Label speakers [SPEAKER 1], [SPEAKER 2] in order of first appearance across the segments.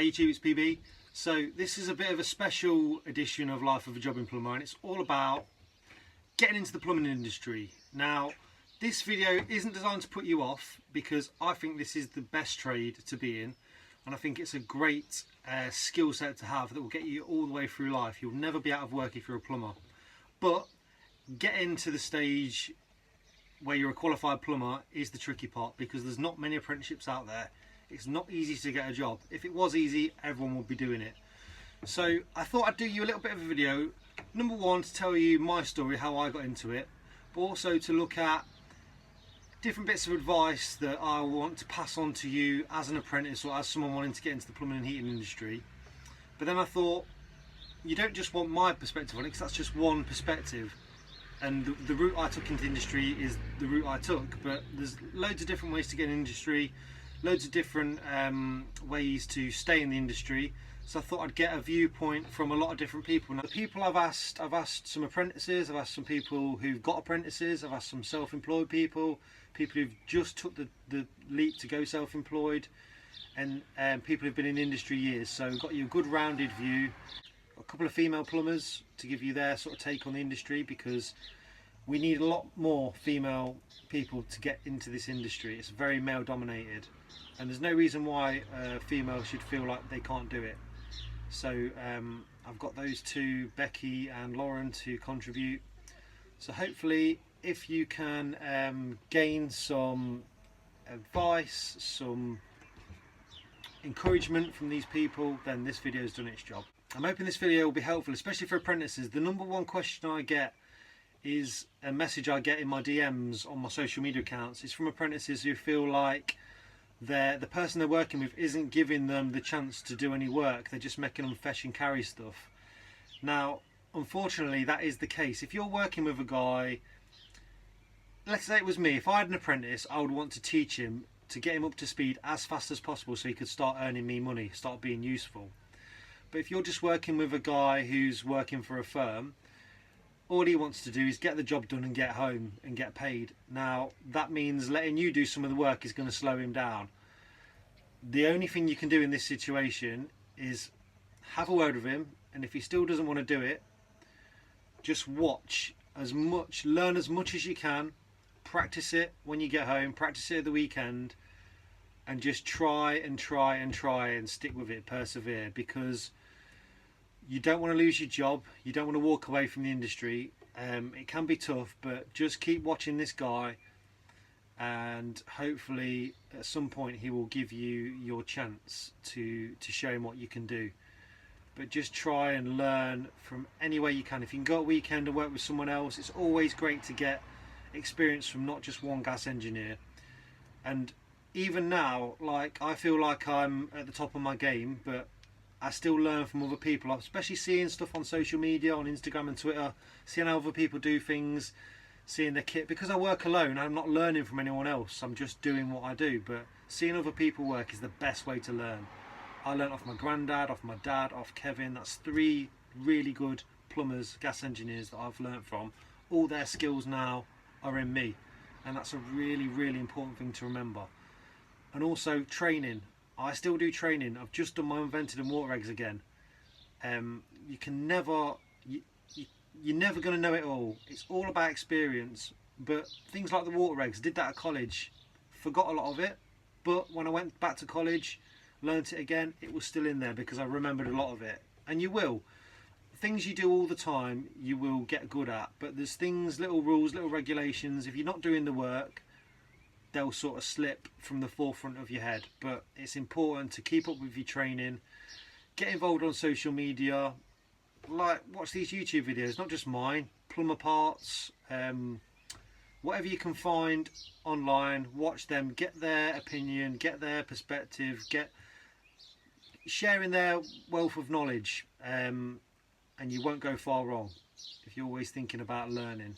[SPEAKER 1] Hey YouTube, it's PB. So this is a bit of a special edition of Life of a Jobbing Plumber, and it's all about getting into the plumbing industry. Now, this video isn't designed to put you off, because I think this is the best trade to be in, and I think it's a great skill set to have that will get you all the way through life. You'll never be out of work if you're a plumber. But getting to the stage where you're a qualified plumber is the tricky part, because there's not many apprenticeships out there. It's not easy to get a job. If it was easy, everyone would be doing it. So I thought I'd do you a little bit of a video. Number one, to tell you my story, how I got into it, but also to look at different bits of advice that I want to pass on to you as an apprentice or as someone wanting to get into the plumbing and heating industry. But then I thought, you don't just want my perspective on it, because that's just one perspective. And the route I took into the industry is the route I took, but there's loads of different ways to get in the industry, loads of different ways to stay in the industry. So I thought I'd get a viewpoint from a lot of different people. Now, the people I've asked some apprentices, I've asked some people who've got apprentices, I've asked some self-employed people, people who've just took the leap to go self-employed, and people who've been in the industry years. So I've got you a good rounded view. A couple of female plumbers to give you their sort of take on the industry, because we need a lot more female people to get into this industry. It's very male dominated, and there's no reason why females should feel like they can't do it. So I've got those two, Becky and Lauren, to contribute. So hopefully, if you can gain some advice, some encouragement from these people, then this video has done its job. I'm hoping this video will be helpful, especially for apprentices. The number one question I get is a message I get in my DMs on my social media accounts. It's from apprentices who feel like the person they're working with isn't giving them the chance to do any work. They're just making them fetch and carry stuff. Now, unfortunately, that is the case. If you're working with a guy, let's say it was me, if I had an apprentice, I would want to teach him to get him up to speed as fast as possible so he could start earning me money, start being useful. But if you're just working with a guy who's working for a firm, all he wants to do is get the job done and get home and get paid. Now, that means letting you do some of the work is going to slow him down. The only thing you can do in this situation is have a word with him, and if he still doesn't want to do it, just watch as much, learn as much as you can, practice it when you get home, practice it at the weekend, and just try and try and try and stick with it, persevere, because you don't want to lose your job, you don't want to walk away from the industry. It can be tough, but just keep watching this guy, and hopefully at some point he will give you your chance to show him what you can do. But just try and learn from any way you can. If you can go a weekend and work with someone else, it's always great to get experience from not just one gas engineer. And even now, like, I feel like I'm at the top of my game, but I still learn from other people, especially seeing stuff on social media, on Instagram and Twitter, seeing how other people do things, seeing their kit. Because I work alone, I'm not learning from anyone else, I'm just doing what I do. But seeing other people work is the best way to learn. I learned off my granddad, off my dad, off Kevin. That's three really good plumbers, gas engineers that I've learned from. All their skills now are in me, and that's a really, really important thing to remember. And also training. I still do training. I've just done my unvented and water eggs again. You can never, you're never going to know it all. It's all about experience. But things like the water eggs, I did that at college, forgot a lot of it. But when I went back to college, learnt it again, it was still in there because I remembered a lot of it. And you will. Things you do all the time, you will get good at. But there's things, little rules, little regulations. If you're not doing the work, they'll sort of slip from the forefront of your head. But it's important to keep up with your training, get involved on social media, like watch these YouTube videos, not just mine, plumber parts, whatever you can find online, watch them, get their opinion, get their perspective, get sharing their wealth of knowledge, and you won't go far wrong if you're always thinking about learning.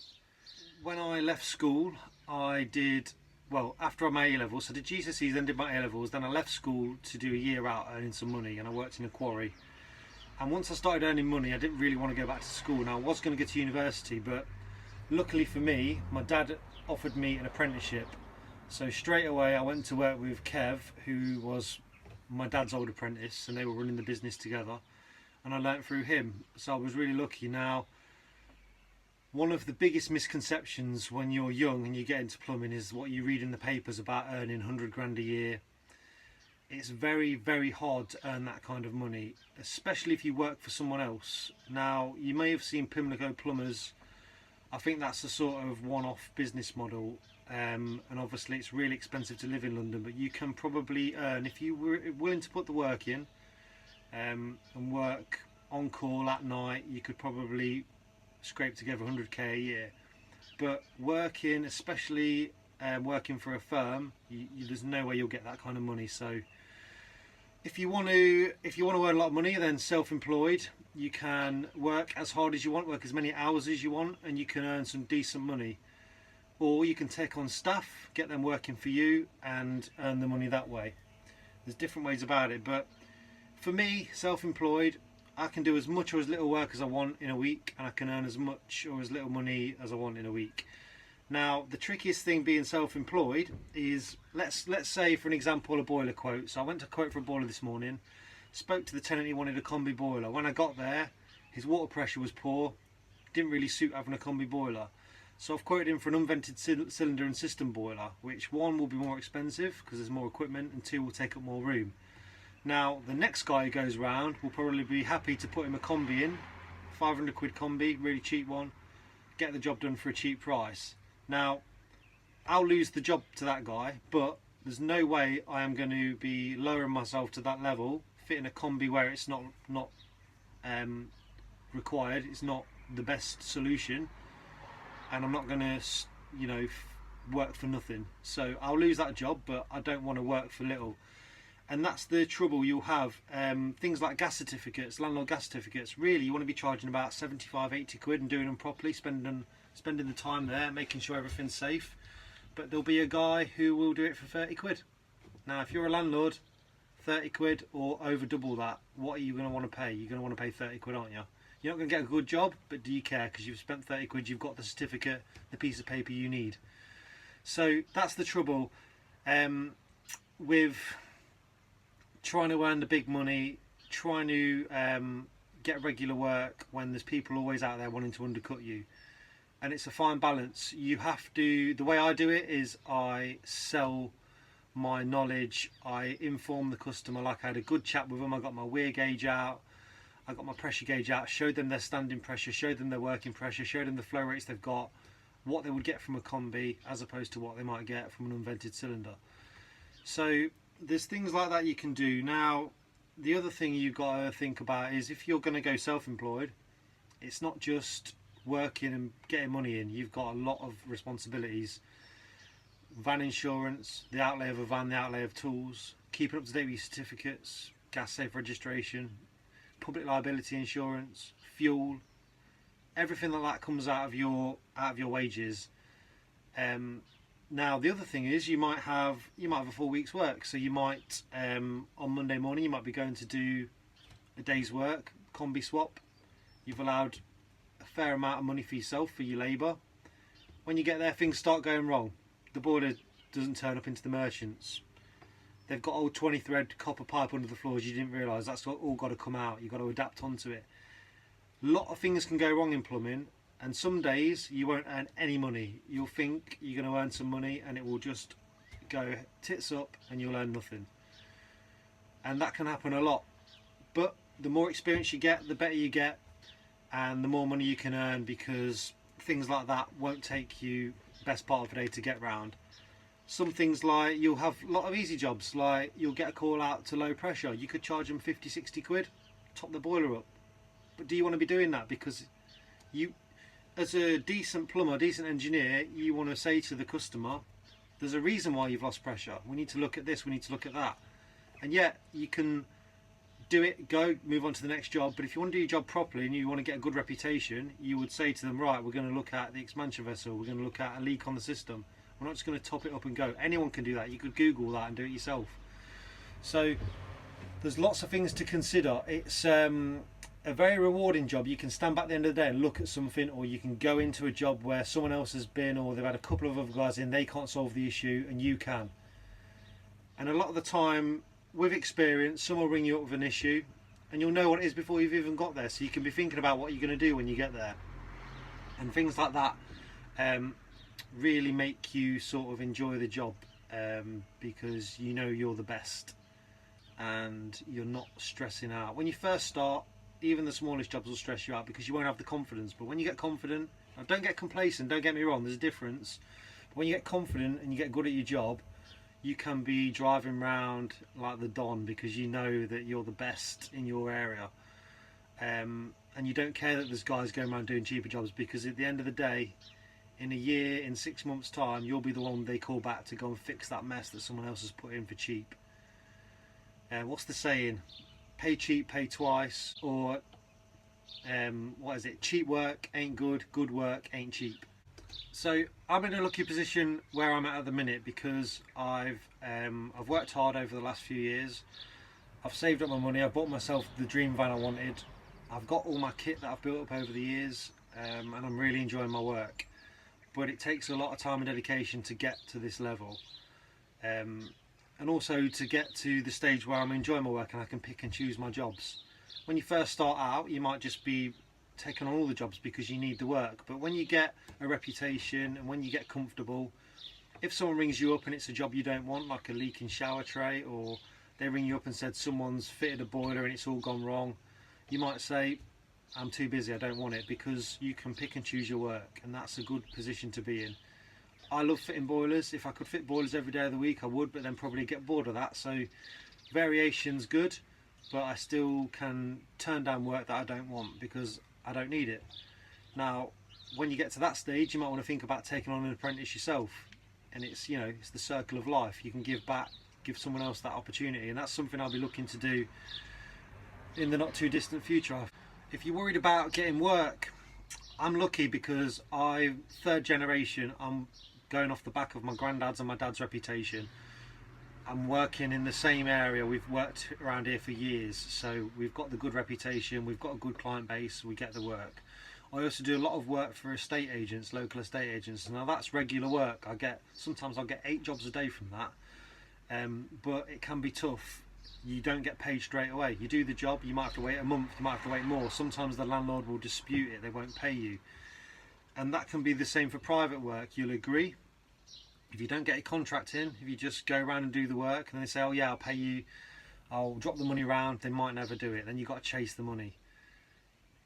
[SPEAKER 1] When I left school, I did, well, after my A-levels, so I did GCSEs, then did my A-levels, then I left school to do a year out earning some money, and I worked in a quarry. And once I started earning money, I didn't really want to go back to school. Now, I was going to go to university, but luckily for me, my dad offered me an apprenticeship. So straight away I went to work with Kev, who was my dad's old apprentice, and they were running the business together, and I learnt through him. So I was really lucky. Now, one of the biggest misconceptions when you're young and you get into plumbing is what you read in the papers about earning 100 grand a year. It's very, very hard to earn that kind of money, especially if you work for someone else. Now, you may have seen Pimlico Plumbers. I think that's a sort of one-off business model, and obviously it's really expensive to live in London, but you can probably earn, if you were willing to put the work in and work on call at night, you could probably scrape together 100k a year. But working, especially working for a firm, there's no way you'll get that kind of money. So if you want to earn a lot of money, then self-employed. You can work as hard as you want, work as many hours as you want, and you can earn some decent money. Or you can take on staff, get them working for you, and earn the money that way. There's different ways about it, but for me, self-employed, I can do as much or as little work as I want in a week, and I can earn as much or as little money as I want in a week. Now, the trickiest thing being self-employed is, let's say for an example, a boiler quote. So I went to quote for a boiler this morning, spoke to the tenant, he wanted a combi boiler. When I got there, his water pressure was poor, didn't really suit having a combi boiler. So I've quoted him for an unvented cylinder and system boiler, which one will be more expensive because there's more equipment, and two will take up more room. Now, the next guy who goes round will probably be happy to put him a combi in, 500 quid combi, really cheap one, get the job done for a cheap price. Now, I'll lose the job to that guy, but there's no way I am going to be lowering myself to that level, fitting a combi where it's not required, it's not the best solution, and I'm not going to, work for nothing. So I'll lose that job, but I don't want to work for little. And that's the trouble you'll have. Things like gas certificates, landlord gas certificates, really you want to be charging about 75, 80 quid and doing them properly, spending the time there, making sure everything's safe. But there'll be a guy who will do it for 30 quid. Now, if you're a landlord, 30 quid or over double that, what are you going to want to pay? You're going to want to pay 30 quid, aren't you? You're not going to get a good job, but do you care? Because you've spent 30 quid, you've got the certificate, the piece of paper you need. So that's the trouble with trying to earn the big money, trying to get regular work when there's people always out there wanting to undercut you. And it's a fine balance. You have to, the way I do it is I sell my knowledge, I inform the customer, like I had a good chat with them, I got my weir gauge out, I got my pressure gauge out, showed them their standing pressure, showed them their working pressure, showed them the flow rates they've got, what they would get from a combi as opposed to what they might get from an unvented cylinder. So there's things like that you can do. Now, the other thing you've got to think about is if you're going to go self-employed, it's not just working and getting money in. You've got a lot of responsibilities. Van insurance, the outlay of a van, the outlay of tools, keeping up to date with your certificates, gas safe registration, public liability insurance, fuel, everything like that comes out of your wages. Now the other thing is you might have a full week's work, so you might on Monday morning you might be going to do a day's work, combi swap. You've allowed a fair amount of money for yourself, for your labour. When you get there, things start going wrong. The boiler doesn't turn up into the merchants. They've got old 20 thread copper pipe under the floors you didn't realise. That's all got to come out. You've got to adapt onto it. A lot of things can go wrong in plumbing, and some days you won't earn any money. You'll think you're going to earn some money and it will just go tits up and you'll earn nothing. And that can happen a lot. But the more experience you get, the better you get, and the more money you can earn, because things like that won't take you the best part of the day to get round. Some things like you'll have a lot of easy jobs, like you'll get a call out to low pressure. You could charge them 50, 60 quid, top the boiler up. But do you want to be doing that? Because you, as a decent plumber, decent engineer, you want to say to the customer, there's a reason why you've lost pressure. We need to look at this, we need to look at that. And yet you can do it, go, move on to the next job. But if you want to do your job properly and you want to get a good reputation, you would say to them, right, we're going to look at the expansion vessel, we're going to look at a leak on the system. We're not just going to top it up and go. Anyone can do that. You could Google that and do it yourself. So there's lots of things to consider. It's a very rewarding job. You can stand back at the end of the day and look at something, or you can go into a job where someone else has been, or they've had a couple of other guys in, they can't solve the issue and you can. And a lot of the time with experience, someone will ring you up with an issue, and you'll know what it is before you've even got there, so you can be thinking about what you're going to do when you get there. And things like that really make you sort of enjoy the job, because you know you're the best and you're not stressing out. When you first start, even the smallest jobs will stress you out because you won't have the confidence. But when you get confident, now don't get complacent, don't get me wrong, there's a difference. But when you get confident and you get good at your job, you can be driving around like the Don because you know that you're the best in your area. And you don't care that there's guys going around doing cheaper jobs, because at the end of the day, in a year, in 6 months time, you'll be the one they call back to go and fix that mess that someone else has put in for cheap. What's the saying? Pay cheap, pay twice. Or what is it? Cheap work ain't good, good work ain't cheap. So I'm in a lucky position where I'm at the minute because I've worked hard over the last few years. I've saved up my money, I've bought myself the dream van I wanted. I've got all my kit that I've built up over the years, and I'm really enjoying my work. But it takes a lot of time and dedication to get to this level, and also to get to the stage where I'm enjoying my work and I can pick and choose my jobs. When you first start out, you might just be taking on all the jobs because you need the work, but when you get a reputation and when you get comfortable, if someone rings you up and it's a job you don't want, like a leaking shower tray, or they ring you up and said someone's fitted a boiler and it's all gone wrong, you might say, I'm too busy, I don't want it, because you can pick and choose your work, and that's a good position to be in. I love fitting boilers. If I could fit boilers every day of the week I would, but then probably get bored of that. So variation's good, but I still can turn down work that I don't want because I don't need it. Now when you get to that stage, you might want to think about taking on an apprentice yourself, and it's, you know, it's the circle of life. You can give back, give someone else that opportunity, and that's something I'll be looking to do in the not too distant future. If you're worried about getting work, I'm lucky because I'm third generation. I'm going off the back of my granddad's and my dad's reputation. I'm working in the same area. We've worked around here for years, so we've got the good reputation, we've got a good client base, we get the work. I also do a lot of work for estate agents, local estate agents. Now that's regular work. Sometimes I'll get 8 jobs a day from that, but it can be tough. You don't get paid straight away. You do the job, you might have to wait a month, you might have to wait more. Sometimes the landlord will dispute it, they won't pay you. And that can be the same for private work. You'll agree. If you don't get a contract in, if you just go around and do the work and they say, oh yeah, I'll pay you, I'll drop the money around, they might never do it. Then you've got to chase the money.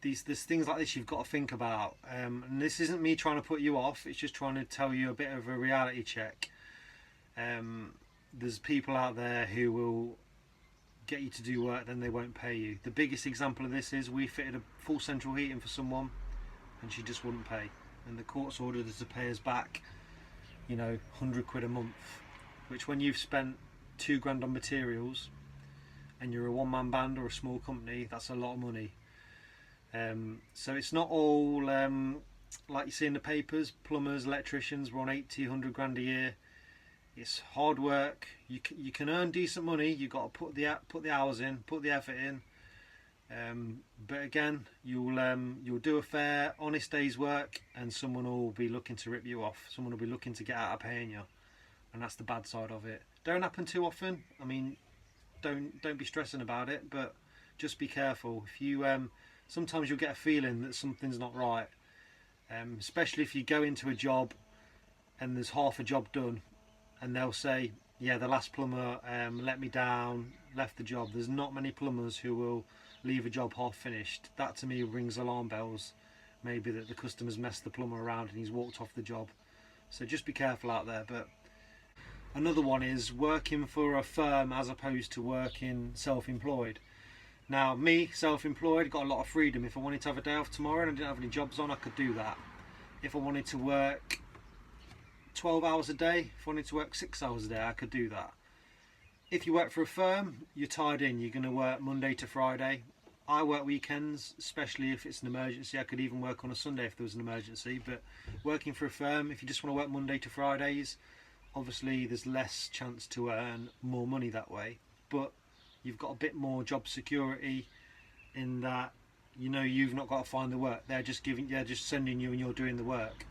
[SPEAKER 1] There's things like this you've got to think about. And this isn't me trying to put you off, it's just trying to tell you a bit of a reality check. There's people out there who will get you to do work, then they won't pay you. The biggest example of this is we fitted a full central heating for someone and she just wouldn't pay. And the court's ordered her to pay us back, you know, 100 quid a month, which when you've spent 2 grand on materials and you're a one-man band or a small company, that's a lot of money. So it's not all like you see in the papers. Plumbers, electricians, we're on 80, 100 grand a year. It's hard work. You can earn decent money. You've got to put the hours in, put the effort in. But again, you'll do a fair, honest day's work, and someone will be looking to rip you off. Someone will be looking to get out of paying you, and that's the bad side of it. Don't happen too often. I mean, don't be stressing about it, but just be careful. If you sometimes you'll get a feeling that something's not right, especially if you go into a job and there's half a job done, and they'll say, yeah, the last plumber let me down, left the job. There's not many plumbers who will leave a job half finished. That to me rings alarm bells. Maybe that the customer's messed the plumber around and he's walked off the job. So just be careful out there. But another one is working for a firm as opposed to working self-employed. Now me, self-employed, got a lot of freedom. If I wanted to have a day off tomorrow and I didn't have any jobs on, I could do that. If I wanted to work 12 hours a day, if I wanted to work 6 hours a day, I could do that. If you work for a firm, you're tied in. You're going to work Monday to Friday. I work weekends, especially if it's an emergency. I could even work on a Sunday if there was an emergency. But working for a firm, if you just want to work Monday to Fridays, obviously there's less chance to earn more money that way. But you've got a bit more job security in that, you know, you've not got to find the work. They're just sending you and you're doing the work.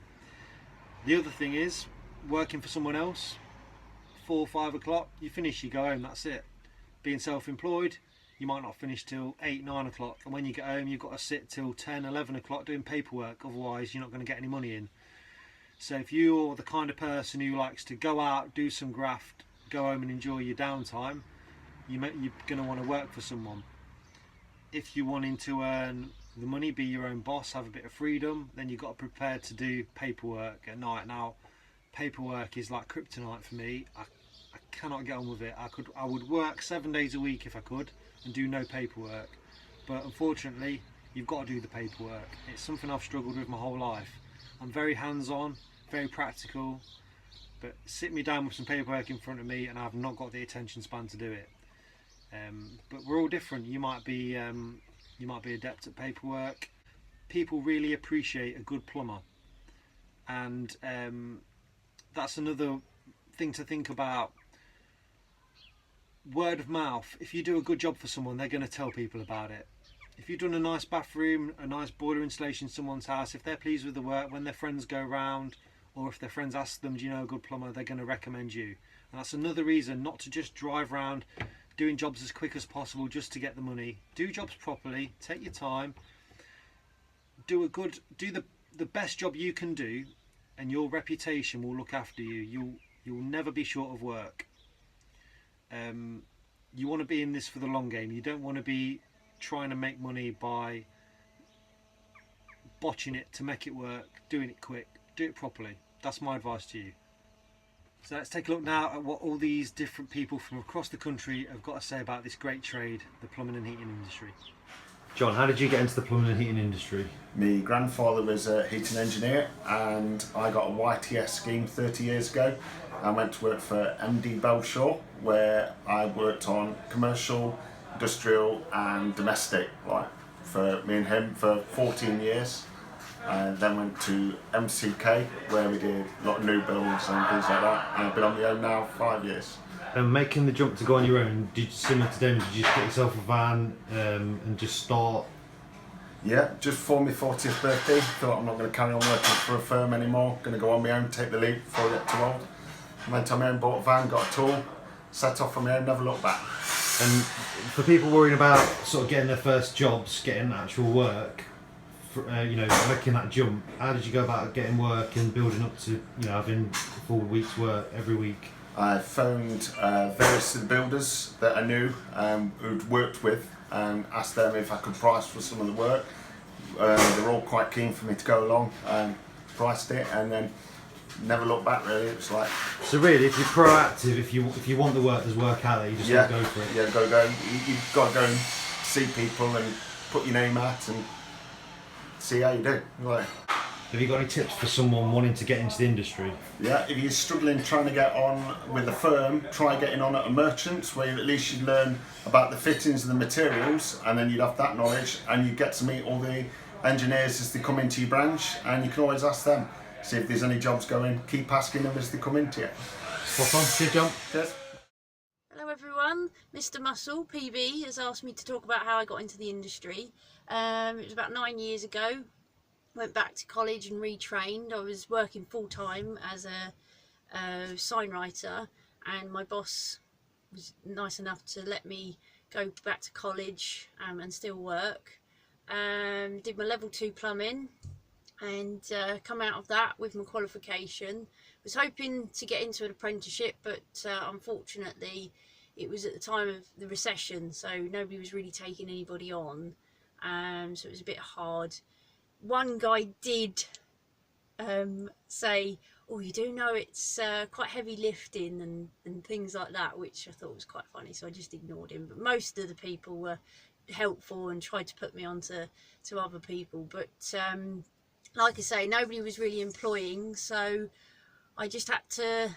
[SPEAKER 1] The other thing is working for someone else. 4 or 5 o'clock, you finish, you go home, that's it. being self-employed, you might not finish till 8, 9 o'clock, and when you get home you've got to sit till 10, 11 o'clock doing paperwork, otherwise you're not going to get any money in. So if you're the kind of person who likes to go out, do some graft, go home and enjoy your downtime, you're going to want to work for someone. If you're wanting to earn the money, be your own boss, have a bit of freedom, then you've got to prepare to do paperwork at night. Now, paperwork is like kryptonite for me. I cannot get on with it. I would work 7 days a week if I could and do no paperwork, but unfortunately you've got to do the paperwork. It's something I've struggled with my whole life. I'm very hands-on, very practical, but sit me down with some paperwork in front of me and I've not got the attention span to do it. But we're all different. You might be adept at paperwork. People really appreciate a good plumber, and that's another thing to think about. Word of mouth. If you do a good job for someone, they're going to tell people about it. If you've done a nice bathroom, a nice boiler installation in someone's house, if they're pleased with the work, when their friends go round, or if their friends ask them, do you know a good plumber, they're going to recommend you. And that's another reason not to just drive around doing jobs as quick as possible just to get the money. Do jobs properly, take your time, do the best job you can do, and your reputation will look after you. You'll never be short of work. You want to be in this for the long game. You don't want to be trying to make money by botching it to make it work, doing it quick. Do it properly. That's my advice to you. So let's take a look now at what all these different people from across the country have got to say about this great trade, the plumbing and heating industry. John, how did you get into the plumbing and heating industry?
[SPEAKER 2] My grandfather was a heating engineer and I got a YTS scheme 30 years ago. I went to work for MD Belshaw, where I worked on commercial, industrial and domestic, like for me and him for 14 years. And then went to MCK, where we did a lot of new builds and things like that. And I've been on my own now 5 years.
[SPEAKER 1] And making the jump to go on your own, similar to them, did you just get yourself a van and just start?
[SPEAKER 2] Yeah, just for my 40th birthday, thought I'm not going to carry on working for a firm anymore, going to go on my own, take the leap before I get too old. I went on my own, bought a van, got a tool, set off on my own, never looked back.
[SPEAKER 1] And for people worrying about sort of getting their first jobs, getting actual work, making that jump, how did you go about getting work and building up to having a full week's work every week?
[SPEAKER 2] I phoned various of the builders that I knew who'd worked with and asked them if I could price for some of the work. They were all quite keen for me to go along and priced it, and then never looked back really. It was like,
[SPEAKER 1] so really, if you're proactive, if you want the work, there's work out there, you just got to go for it.
[SPEAKER 2] Yeah, got to go. You've got to go and see people and put your name out and see how you do. Like,
[SPEAKER 1] have you got any tips for someone wanting to get into the industry?
[SPEAKER 2] Yeah, if you're struggling trying to get on with a firm, try getting on at a merchant's, where at least you'd learn about the fittings and the materials, and then you'd have that knowledge and you'd get to meet all the engineers as they come into your branch, and you can always ask them, see if there's any jobs going. Keep asking them as they come into you.
[SPEAKER 1] Spot on. Cheers, John.
[SPEAKER 2] Cheers.
[SPEAKER 3] Hello everyone, Mr Muscle, PB, has asked me to talk about how I got into the industry. It was about 9 years ago. Went back to college and retrained. I was working full-time as a sign writer, and my boss was nice enough to let me go back to college and still work. Did my level 2 plumbing and come out of that with my qualification. Was hoping to get into an apprenticeship, but unfortunately it was at the time of the recession, so nobody was really taking anybody on, so it was a bit hard. One guy did say, oh, you do know it's quite heavy lifting and things like that, which I thought was quite funny, so I just ignored him. But most of the people were helpful and tried to put me on to other people, but like I say, nobody was really employing, so I just had to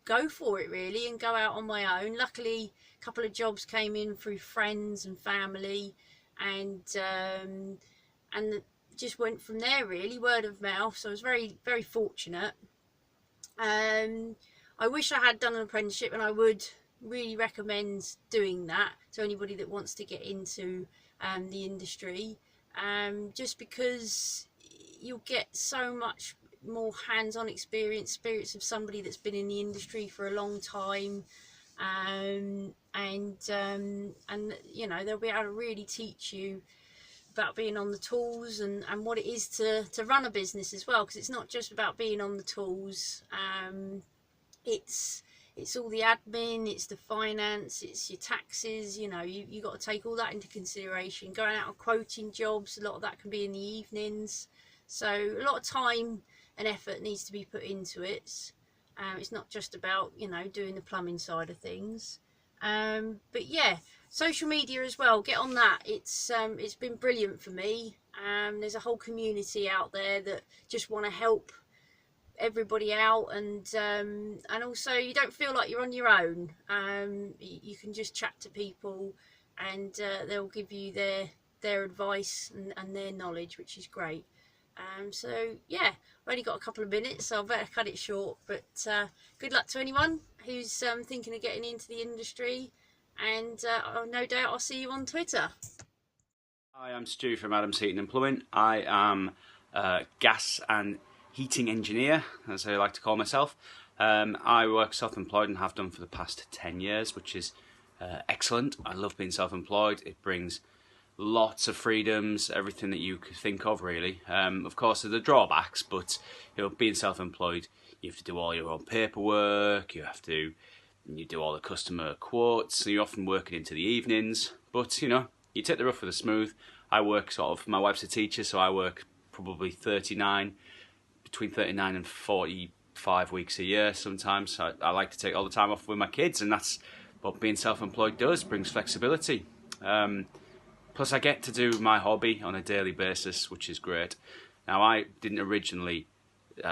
[SPEAKER 3] go for it really and go out on my own. Luckily a couple of jobs came in through friends and family, and just went from there really, word of mouth. So I was very, very fortunate. I wish I had done an apprenticeship, and I would really recommend doing that to anybody that wants to get into the industry, just because you'll get so much more hands-on experience of somebody that's been in the industry for a long time, and you know, they'll be able to really teach you about being on the tools and what it is to run a business as well, because it's not just about being on the tools. It's all the admin, it's the finance, it's your taxes. You know, you got to take all that into consideration. Going out and quoting jobs, a lot of that can be in the evenings, so a lot of time and effort needs to be put into it. It's not just about, you know, doing the plumbing side of things. But yeah, social media as well, get on that. It's been brilliant for me. There's a whole community out there that just want to help everybody out, and also you don't feel like you're on your own. You can just chat to people, and they'll give you their advice and their knowledge, which is great. So yeah, I've only got a couple of minutes, so I better cut it short. But good luck to anyone who's thinking of getting into the industry, and no doubt I'll see you on Twitter.
[SPEAKER 4] Hi, I'm Stu from Adams Heating and Plumbing. I am a gas and heating engineer, as I like to call myself. I work self-employed and have done for the past 10 years, which is excellent. I love being self-employed. It brings lots of freedoms, everything that you could think of, really. Of course, there are drawbacks, but you know, being self-employed, you have to do all your own paperwork, you do all the customer quotes, so you're often working into the evenings, but you know, you take the rough with the smooth. I work my wife's a teacher, so I work probably between 39 and 45 weeks a year sometimes. So I like to take all the time off with my kids, and that's what being self-employed does, brings flexibility. Plus I get to do my hobby on a daily basis, which is great. Now, I didn't originally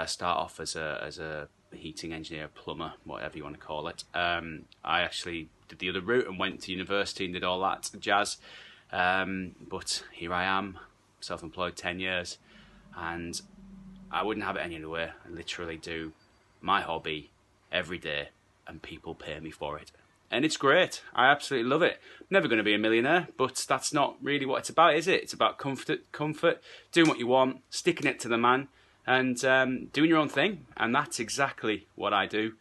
[SPEAKER 4] start off as a heating engineer, plumber, whatever you want to call it. I actually did the other route and went to university and did all that jazz. But here I am, self-employed 10 years, and I wouldn't have it any other way. I literally do my hobby every day, and people pay me for it. And it's great. I absolutely love it. Never going to be a millionaire, but that's not really what it's about, is it? It's about comfort, doing what you want, sticking it to the man, and doing your own thing. And that's exactly what I do.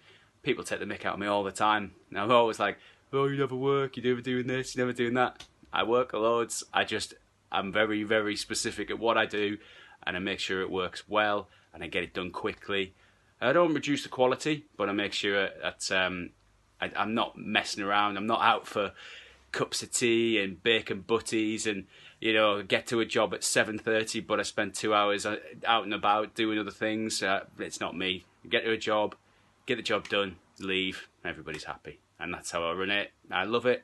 [SPEAKER 4] People take the mick out of me all the time. And I'm always like, oh, you never work, you're never doing this, you're never doing that. I work loads. I'm very, very specific at what I do, and I make sure it works well, and I get it done quickly. I don't reduce the quality, but I make sure that I'm not messing around. I'm not out for cups of tea and bacon butties and, you know, get to a job at 7:30, but I spend 2 hours out and about doing other things. It's not me. Get to a job, get the job done, leave, everybody's happy. And that's how I run it. I love it.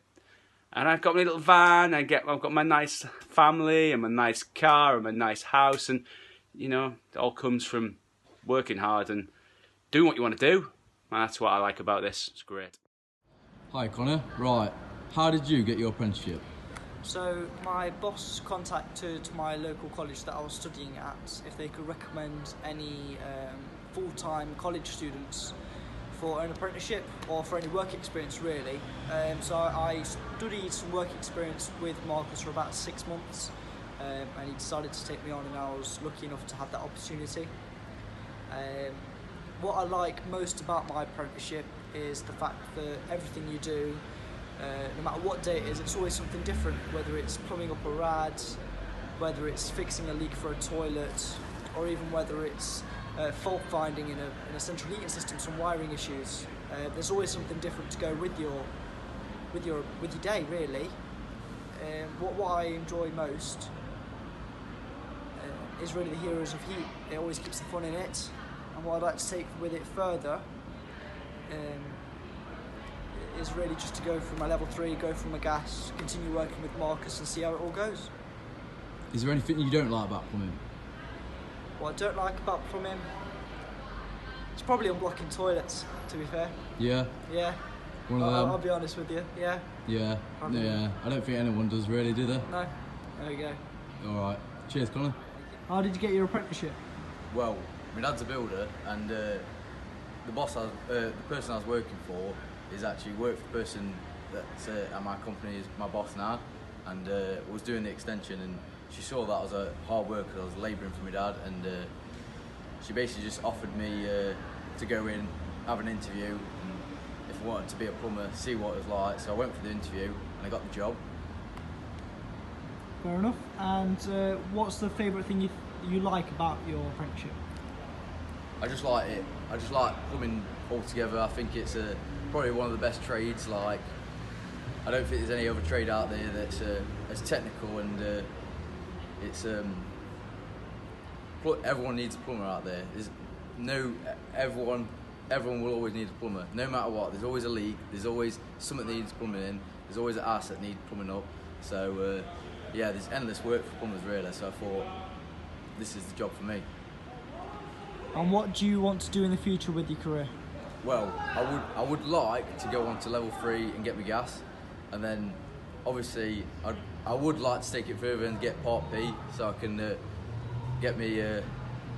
[SPEAKER 4] And I've got my little van, I've got my nice family and my nice car and my nice house, and, you know, it all comes from working hard and doing what you want to do. And that's what I like about this. It's great.
[SPEAKER 5] Hi Connor, right, how did you get your apprenticeship?
[SPEAKER 6] So my boss contacted my local college that I was studying at if they could recommend any full-time college students for an apprenticeship or for any work experience, really. So I studied some work experience with Marcus for about 6 months, and he decided to take me on, and I was lucky enough to have that opportunity. What I like most about my apprenticeship is the fact that everything you do, no matter what day it is, it's always something different, whether it's plumbing up a rad, whether it's fixing a leak for a toilet, or even whether it's fault finding in a central heating system, some wiring issues. There's always something different to go with your day, really. What I enjoy most is really the Heroes of Heat. It always keeps the fun in it, and what I'd like to take with it further is really just to go through my level 3, go through my gas, continue working with Marcus and see how it all goes.
[SPEAKER 5] Is there anything you don't like about plumbing?
[SPEAKER 6] What I don't like about plumbing, it's probably unblocking toilets, to be fair.
[SPEAKER 5] Yeah?
[SPEAKER 6] Yeah.
[SPEAKER 5] One of them?
[SPEAKER 6] I'll be honest with you, yeah.
[SPEAKER 5] Yeah, yeah. I don't think anyone does really, do they?
[SPEAKER 6] No. There we go.
[SPEAKER 5] Alright. Cheers, Connor.
[SPEAKER 6] How did you get your apprenticeship?
[SPEAKER 7] Well, my dad's a builder, and the person I was working for is actually worked for the person that's at my company is my boss now, and was doing the extension, and she saw that I was a hard worker, I was labouring for my dad, and she basically just offered me to go in, have an interview, and if wanted to be a plumber, see what it was like. So I went for the interview and I got the job.
[SPEAKER 6] Fair enough. And what's the favourite thing you like about your apprenticeship?
[SPEAKER 7] I just like it. I just like plumbing altogether. I think it's probably one of the best trades. Like, I don't think there's any other trade out there that's as technical, and it's everyone needs a plumber out there. Everyone will always need a plumber, no matter what. There's always a leak. There's always something that needs plumbing in. There's always an arse that needs plumbing up. So yeah, there's endless work for plumbers really. So I thought this is the job for me.
[SPEAKER 6] And what do you want to do in the future with your career?
[SPEAKER 7] Well, I would like to go on to level 3 and get my gas, and then obviously I would like to take it further and get Part P, so I can get me a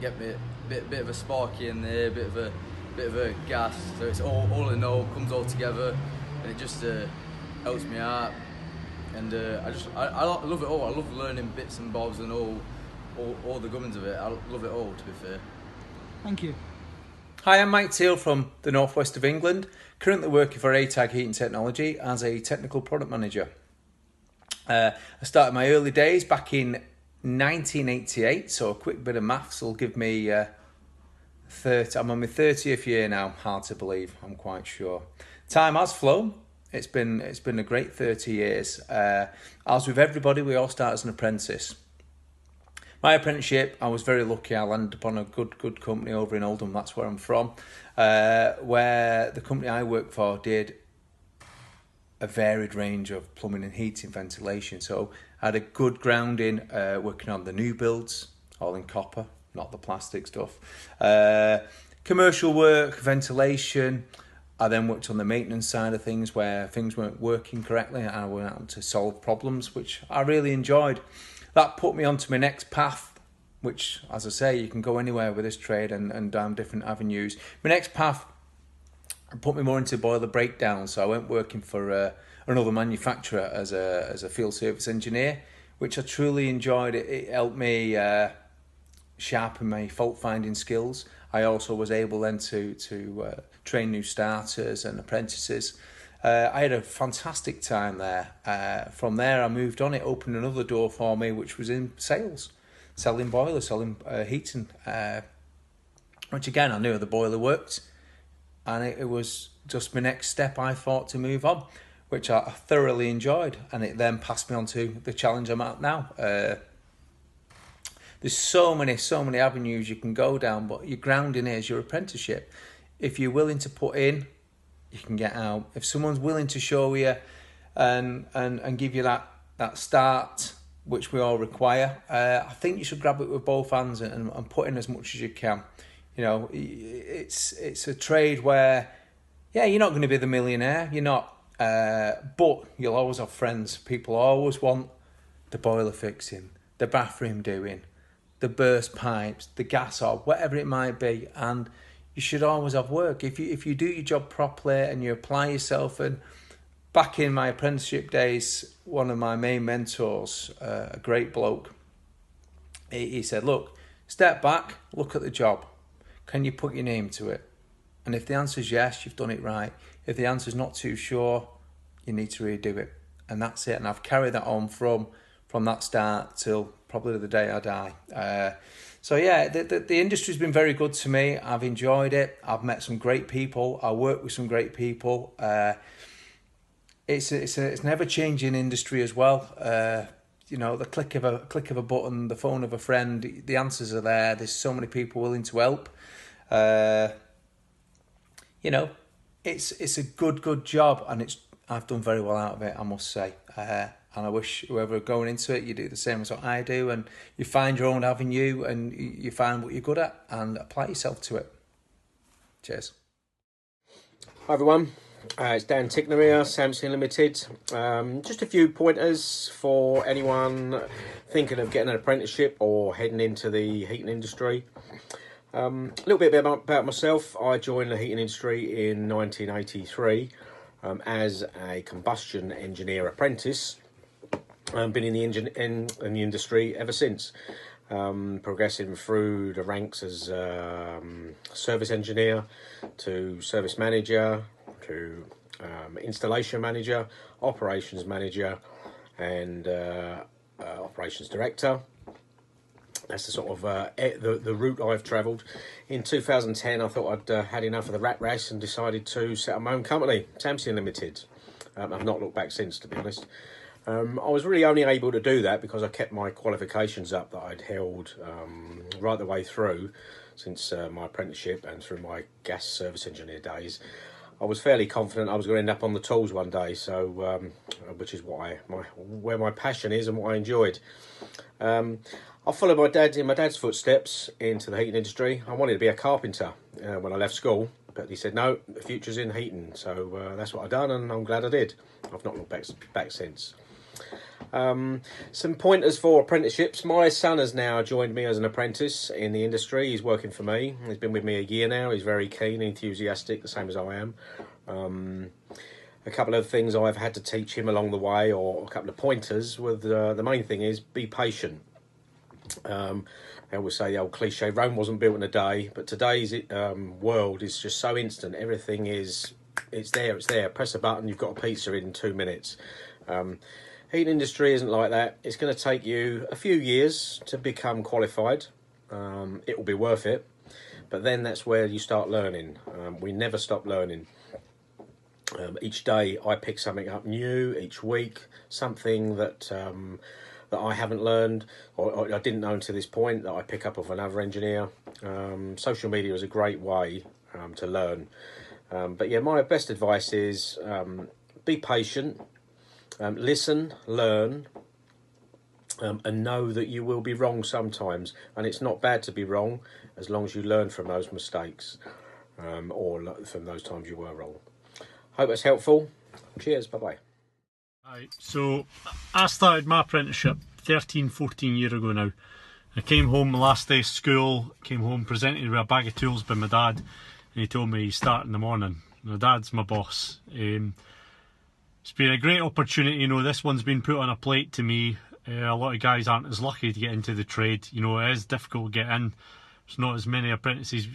[SPEAKER 7] bit of a sparky in there, bit of a gas. So it's all in all, comes all together, and it just helps me out. And I love it all. I love learning bits and bobs and all the gubbins of it. I love it all, to be fair.
[SPEAKER 6] Thank you.
[SPEAKER 8] Hi, I'm Mike Teal from the northwest of England, currently working for ATAG Heating Technology as a technical product manager. I started my early days back in 1988, so a quick bit of maths will give me 30. I'm on my 30th year now, hard to believe, I'm quite sure. Time has flown. It's been a great 30 years. As with everybody, we all start as an apprentice. My apprenticeship, I was very lucky. I landed upon a good company over in Oldham, that's where I'm from, where the company I worked for did a varied range of plumbing and heating, ventilation. So I had a good grounding working on the new builds, all in copper, not the plastic stuff. Commercial work, ventilation. I then worked on the maintenance side of things where things weren't working correctly and I went out to solve problems, which I really enjoyed. That put me onto my next path, which, as I say, you can go anywhere with this trade and down different avenues. My next path put me more into boiler breakdown, so I went working for another manufacturer as a field service engineer, which I truly enjoyed. It helped me sharpen my fault finding skills. I also was able then to train new starters and apprentices. I had a fantastic time there. From there I moved on. It opened another door for me, which was in sales, selling boilers, selling heating, which again I knew the boiler worked, and it was just my next step, I thought, to move on, which I thoroughly enjoyed, and it then passed me on to the challenge I'm at now. There's so many avenues you can go down, but your grounding is your apprenticeship. If you're willing to put in, you can get out. If someone's willing to show you and give you that start, which we all require, I think you should grab it with both hands and put in as much as you can. You know, it's a trade where, yeah, you're not going to be the millionaire, you're not, but you'll always have friends. People always want the boiler fixing, the bathroom doing, the burst pipes, the gas off, whatever it might be, and you should always have work. If you do your job properly and you apply yourself. And back in my apprenticeship days, one of my main mentors, a great bloke, he said, look, step back, look at the job. Can you put your name to it? And if the answer is yes, you've done it right. If the answer is not too sure, you need to redo it. And that's it. And I've carried that on from that start till probably the day I die. So yeah, the industry's been very good to me. I've enjoyed it. I've met some great people. I work with some great people. It's an ever changing industry as well. You know, the click of a button, the phone of a friend, the answers are there. There's so many people willing to help. You know, it's a good job, and I've done very well out of it, I must say. And I wish whoever going into it, you do the same as what I do, and you find your own avenue and you find what you're good at and apply yourself to it. Cheers.
[SPEAKER 9] Hi everyone, it's Dan Tickner here, Samson Limited. Just a few pointers for anyone thinking of getting an apprenticeship or heading into the heating industry. A little bit about myself. I joined the heating industry in 1983 as a combustion engineer apprentice. I've been in the industry ever since, progressing through the ranks as service engineer to service manager to installation manager, operations manager, and operations director. That's the sort of the route I've travelled. In 2010, I thought I'd had enough of the rat race and decided to set up my own company, Samson Limited. I've not looked back since, to be honest. I was really only able to do that because I kept my qualifications up that I'd held right the way through since my apprenticeship and through my gas service engineer days. I was fairly confident I was going to end up on the tools one day, so which is what where my passion is and what I enjoyed. I followed my dad in my dad's footsteps into the heating industry. I wanted to be a carpenter when I left school, but he said no, the future's in heating, so that's what I've done, and I'm glad I did. I've not looked back since. Some pointers for apprenticeships. My son has now joined me as an apprentice in the industry. He's working for me. He's been with me a year now. He's very keen, enthusiastic, the same as I am. A couple of things I've had to teach him along the way, or a couple of pointers, with the main thing is be patient. I always say the old cliche, Rome wasn't built in a day, but today's world is just so instant. Everything is, it's there. Press a button, you've got a pizza in 2 minutes. Heating industry isn't like that. It's going to take you a few years to become qualified. It will be worth it, but then that's where you start learning. We never stop learning. Each day I pick something up new. Each week, something that I haven't learned or I didn't know until this point that I pick up of another engineer. Social media is a great way to learn. But yeah, my best advice is be patient. Listen, learn, and know that you will be wrong sometimes, and it's not bad to be wrong as long as you learn from those mistakes or from those times you were wrong. Hope that's helpful. Cheers, bye-bye.
[SPEAKER 10] Right, so I started my apprenticeship 14 years ago now. I came home the last day of school, came home presented with a bag of tools by my dad, and he told me start in the morning. My dad's my boss. It's been a great opportunity, you know. This one's been put on a plate to me. A lot of guys aren't as lucky to get into the trade. You know, it is difficult to get in. There's not as many apprentices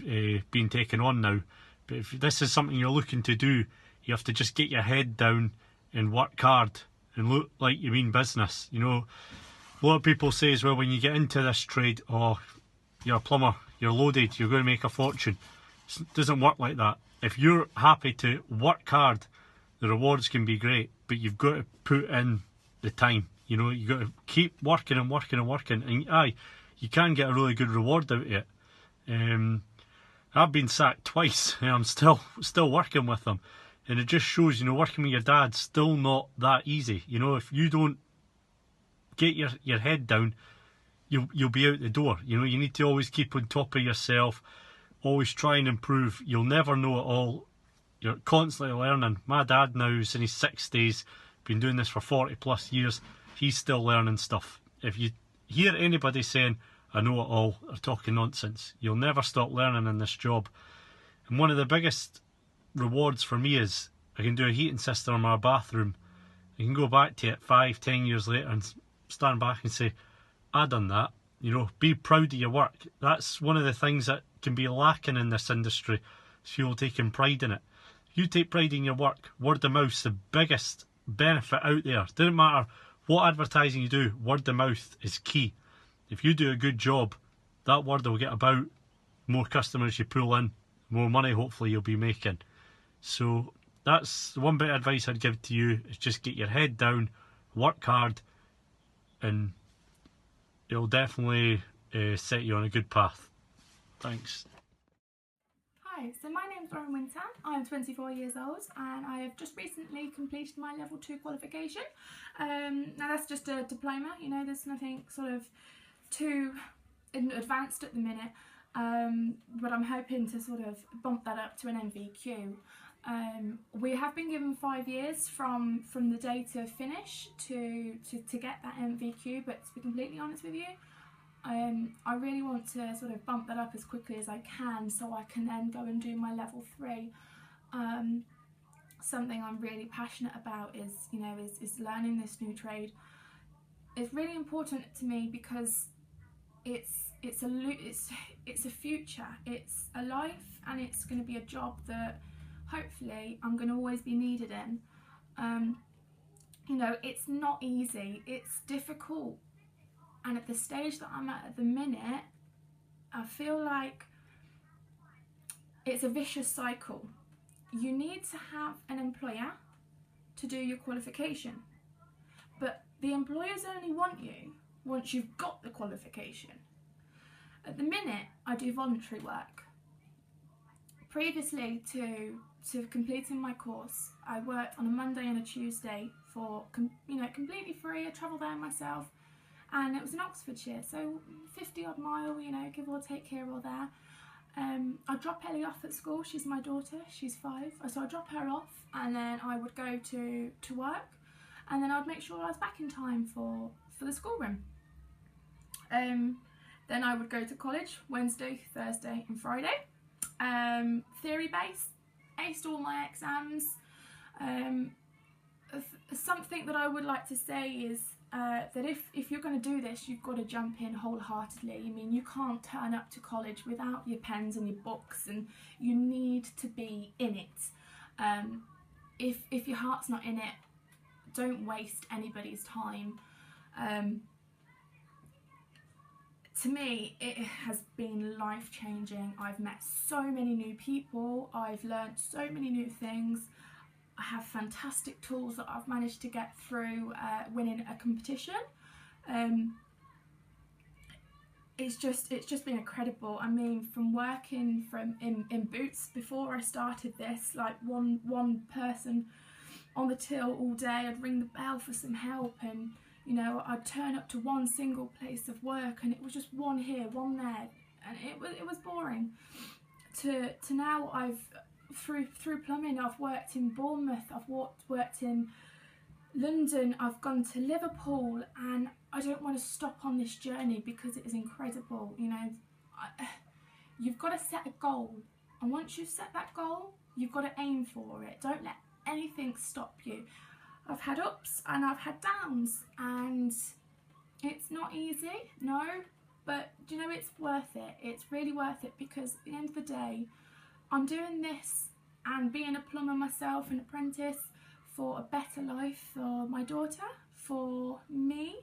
[SPEAKER 10] being taken on now. But if this is something you're looking to do, you have to just get your head down and work hard and look like you mean business. You know, a lot of people say as well when you get into this trade, oh, you're a plumber, you're loaded, you're going to make a fortune. It doesn't work like that. If you're happy to work hard, the rewards can be great, but you've got to put in the time. You know, you've got to keep working and working and working, and aye, you can get a really good reward out of it. I've been sacked twice, and I'm still working with them, and it just shows, you know, working with your dad's still not that easy. You know, if you don't get your head down, you'll be out the door. You know, you need to always keep on top of yourself, always try and improve. You'll never know it all. You're constantly learning. My dad now is in his 60s, been doing this for 40 plus years. He's still learning stuff. If you hear anybody saying, I know it all, they're talking nonsense. You'll never stop learning in this job. And one of the biggest rewards for me is I can do a heating system in my bathroom. I can go back to it 5-10 years later and stand back and say, I done that. You know, be proud of your work. That's one of the things that can be lacking in this industry, is people taking pride in it. You take pride in your work, word of mouth's the biggest benefit out there. Doesn't matter what advertising you do, word of mouth is key. If you do a good job, that word will get about. More customers you pull in, more money hopefully you'll be making. So that's the one bit of advice I'd give to you, is just get your head down, work hard, and it'll definitely set you on a good path. Thanks.
[SPEAKER 11] Hi, so my name's Lauren Winter. I'm 24 years old and I have just recently completed my level 2 qualification. Now that's just a diploma, you know, there's nothing sort of too advanced at the minute, but I'm hoping to sort of bump that up to an MVQ. We have been given 5 years from the day to finish to get that MVQ, but to be completely honest with you, I really want to sort of bump that up as quickly as I can so I can then go and do my level 3. Something I'm really passionate about is, you know, is learning this new trade. It's really important to me because it's a future, it's a life, and it's going to be a job that hopefully I'm going to always be needed in. You know, it's not easy, it's difficult, and at the stage that I'm at the minute, I feel like it's a vicious cycle. You need to have an employer to do your qualification, but the employers only want you once you've got the qualification. At the minute, I do voluntary work. Previously to completing my course, I worked on a Monday and a Tuesday for, you know, completely free. I travelled there myself, and it was in Oxfordshire, so 50 odd mile, you know, give or take here or there. I drop Ellie off at school. She's my daughter, she's 5, so I drop her off, and then I would go to work, and then I'd make sure I was back in time for the schoolroom. Then I would go to college Wednesday, Thursday and Friday. Theory based, aced all my exams. Something that I would like to say is that if you're going to do this, you've got to jump in wholeheartedly. I mean, you can't turn up to college without your pens and your books, and you need to be in it. If your heart's not in it, don't waste anybody's time. To me, it has been life-changing. I've met so many new people, I've learnt so many new things. I have fantastic tools that I've managed to get through winning a competition. It's just been incredible. I mean, from working in boots before I started this, like one person on the till all day, I'd ring the bell for some help, and you know, I'd turn up to one single place of work and it was just one here, one there, and it was boring. To now, I've through plumbing, I've worked in Bournemouth, I've worked in London, I've gone to Liverpool, and I don't want to stop on this journey because it is incredible. You know, you've got to set a goal, and once you've set that goal, you've got to aim for it. Don't let anything stop you. I've had ups and I've had downs, and it's not easy, no, but you know, it's worth it. It's really worth it, because at the end of the day, I'm doing this and being a plumber myself, an apprentice, for a better life for my daughter, for me.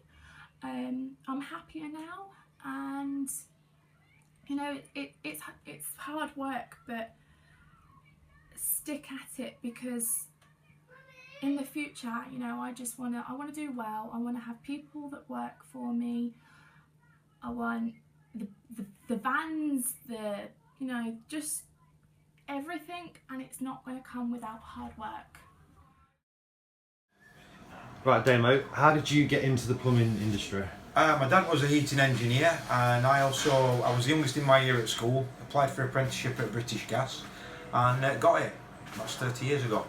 [SPEAKER 11] I'm happier now, and you know, it's hard work, but stick at it, because in the future, you know, I want to do well. I want to have people that work for me. I want the vans, you know, just everything, and it's not going to come without hard work.
[SPEAKER 1] Right, Damo, how did you get into the plumbing industry?
[SPEAKER 12] My dad was a heating engineer, and I was the youngest in my year at school, applied for an apprenticeship at British Gas, and got it. That's 30 years ago.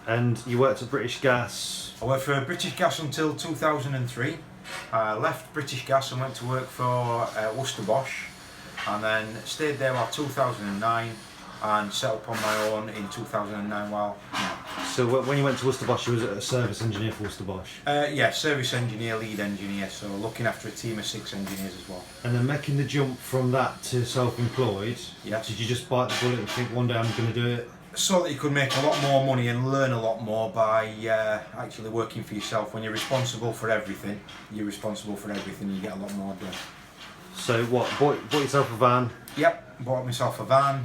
[SPEAKER 1] And you worked at British Gas?
[SPEAKER 12] I worked for British Gas until 2003. I left British Gas and went to work for Worcester Bosch, and then stayed there while 2009 and set up on my own in 2009 while...
[SPEAKER 1] So when you went to Worcester Bosch, you was a service engineer for Worcester Bosch?
[SPEAKER 12] Yeah, service engineer, lead engineer, so looking after a team of 6 engineers as well.
[SPEAKER 1] And then making the jump from that to self-employed,
[SPEAKER 12] yes.
[SPEAKER 1] Did you just bite the bullet and think one day I'm going to do it?
[SPEAKER 12] So that you could make a lot more money and learn a lot more by actually working for yourself. When you're responsible for everything, you get a lot more done.
[SPEAKER 1] So what, bought yourself a van?
[SPEAKER 12] Yep, bought myself a van,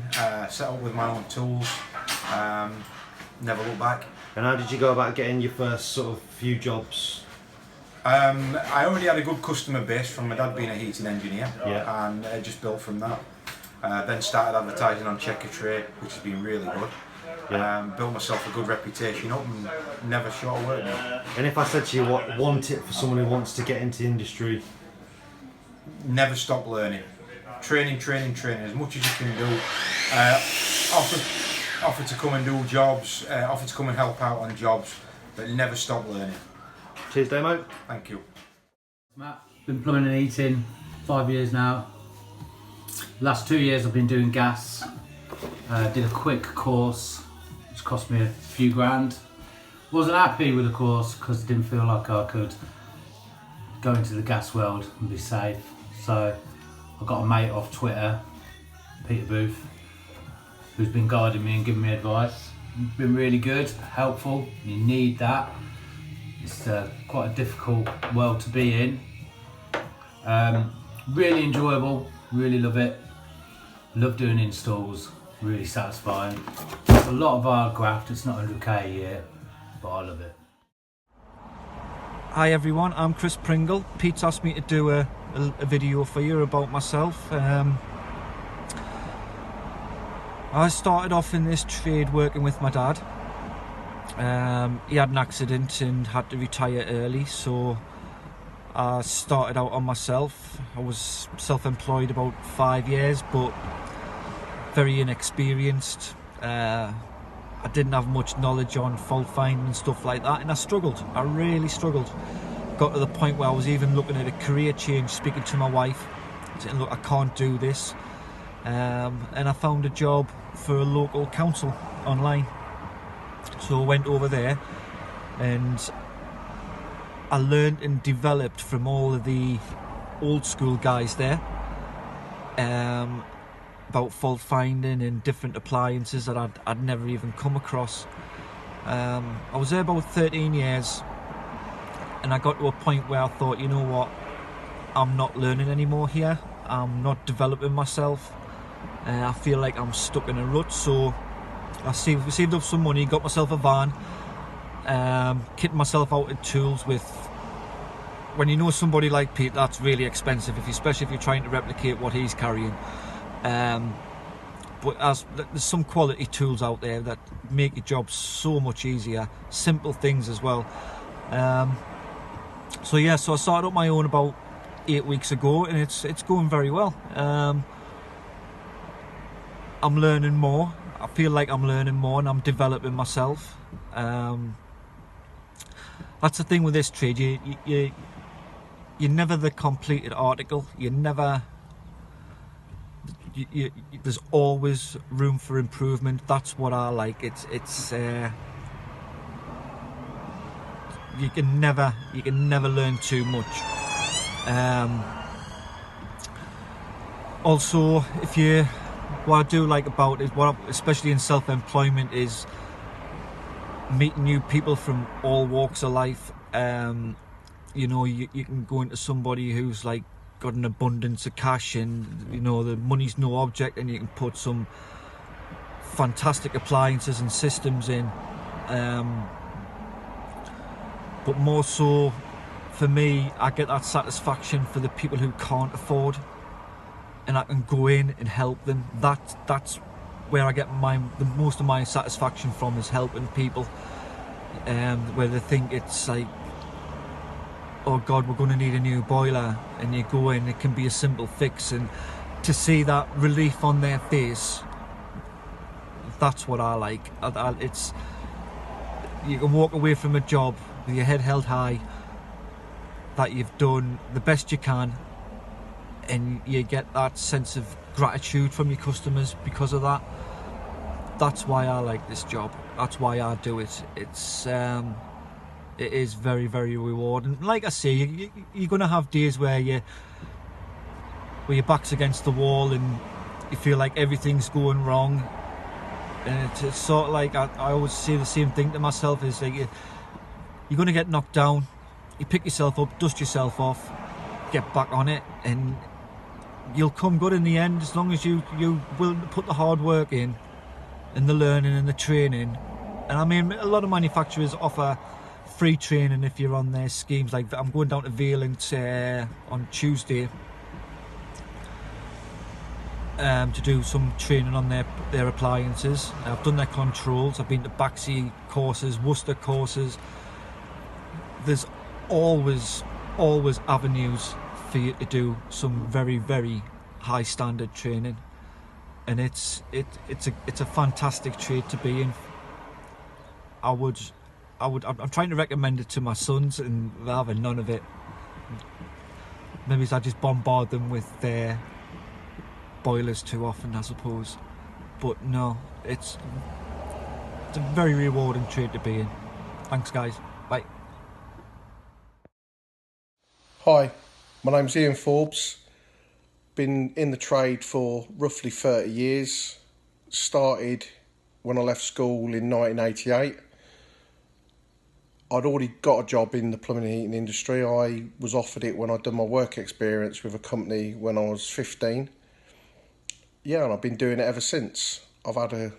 [SPEAKER 12] set up with my own tools, never looked back.
[SPEAKER 1] And how did you go about getting your first sort of few jobs?
[SPEAKER 12] I already had a good customer base from my dad being a heating engineer,
[SPEAKER 1] yeah.
[SPEAKER 12] And it just built from that. Then started advertising on Checker Trade, which has been really good. Yeah. Built myself a good reputation up and never short of work now.
[SPEAKER 1] And if I said to you, what one tip for someone who wants to get into the industry?
[SPEAKER 12] Never stop learning. Training, as much as you can do. Offer to come and do jobs, offer to come and help out on jobs, but never stop learning.
[SPEAKER 1] Cheers, Damo.
[SPEAKER 12] Thank you.
[SPEAKER 13] Matt, been plumbing and heating 5 years now. Last 2 years I've been doing gas. Did a quick course, which cost me a few grand. Wasn't happy with the course because I didn't feel like I could go into the gas world and be safe. So I got a mate off Twitter, Peter Booth, who's been guiding me and giving me advice. It's been really good, helpful. You need that. It's quite a difficult world to be in. Really enjoyable, really love it. Love doing installs, really satisfying. It's a lot of hard graft, it's not 100k a year, but I love it.
[SPEAKER 14] Hi everyone, I'm Chris Pringle. Pete's asked me to do a video for you about myself. I started off in this trade working with my dad. He had an accident and had to retire early, so I started out on myself. I was self-employed about 5 years, but very inexperienced. I didn't have much knowledge on fault finding and stuff like that, and I struggled. I really struggled. Got to the point where I was even looking at a career change, speaking to my wife, saying, look, I can't do this. And I found a job for a local council online. So I went over there and I learned and developed from all of the old school guys there about fault finding and different appliances that I'd never even come across. I was there about 13 years and I got to a point where I thought, you know what, I'm not learning anymore here. I'm not developing myself. I feel like I'm stuck in a rut, so I saved up some money, got myself a van, kitted myself out with tools. With when you know somebody like Pete, that's really expensive, especially if you're trying to replicate what he's carrying. But there's some quality tools out there that make your job so much easier, simple things as well. So I started up my own about 8 weeks ago, and it's going very well. I'm learning more. I feel like I'm learning more and I'm developing myself. That's the thing with this trade. You're never the completed article. There's always room for improvement. That's what I like. You can never learn too much. Also, what I do like about it, especially in self-employment, is meeting new people from all walks of life. You know, you can go into somebody who's like got an abundance of cash, and you know the money's no object, and you can put some fantastic appliances and systems in. But more so, for me, I get that satisfaction for the people who can't afford, and I can go in and help them. That's where I get the most of my satisfaction from, is helping people. Where they think it's like, oh God, we're going to need a new boiler, and you go in, it can be a simple fix, and to see that relief on their face, that's what I like. You can walk away from a job with your head held high, that you've done the best you can, and you get that sense of gratitude from your customers because of that. That's why I like this job. That's why I do it. It is very, very rewarding. Like I say, you're going to have days where your back's against the wall and you feel like everything's going wrong. And it's sort of like, I always say the same thing to myself, is like, you're going to get knocked down. You pick yourself up, dust yourself off, get back on it, and you'll come good in the end, as long as you will put the hard work in and the learning and the training. And I mean, a lot of manufacturers offer free training if you're on their schemes. Like, I'm going down to Vaillant on Tuesday to do some training on their appliances. I've done their controls, I've been to Baxi courses, Worcester courses. There's always avenues for you to do some very, very high standard training, and it's a fantastic trade to be in. I'm trying to recommend it to my sons, and they're having none of it. Maybe I just bombard them with their boilers too often, I suppose. But no, it's a very rewarding trade to be in. Thanks guys, bye.
[SPEAKER 15] Hi, my name's Ian Forbes. Been in the trade for roughly 30 years. started when I left school in 1988. I'd already got a job in the plumbing and heating industry. I was offered it when I'd done my work experience with a company when I was 15. Yeah, and I've been doing it ever since. I've had a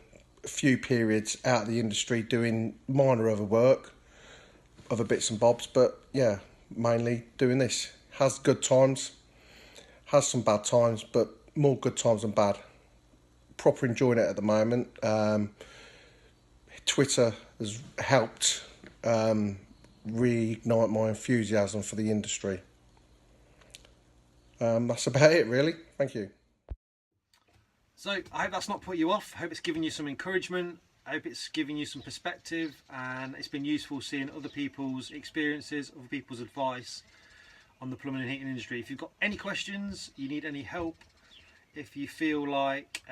[SPEAKER 15] few periods out of the industry doing minor other work, other bits and bobs, but yeah, mainly doing this. Has good times, has some bad times, but more good times than bad. Proper enjoying it at the moment. Twitter has helped reignite my enthusiasm for the industry. That's about it, really. Thank you.
[SPEAKER 1] So I hope that's not put you off. I hope it's given you some encouragement. I hope it's given you some perspective, and it's been useful seeing other people's experiences, other people's advice on the plumbing and heating industry. If you've got any questions, you need any help, if you feel like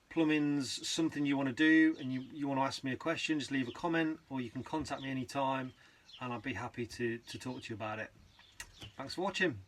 [SPEAKER 1] plumbing's something you want to do and you want to ask me a question, just leave a comment, or you can contact me anytime and I'll be happy to talk to you about it. Thanks for watching.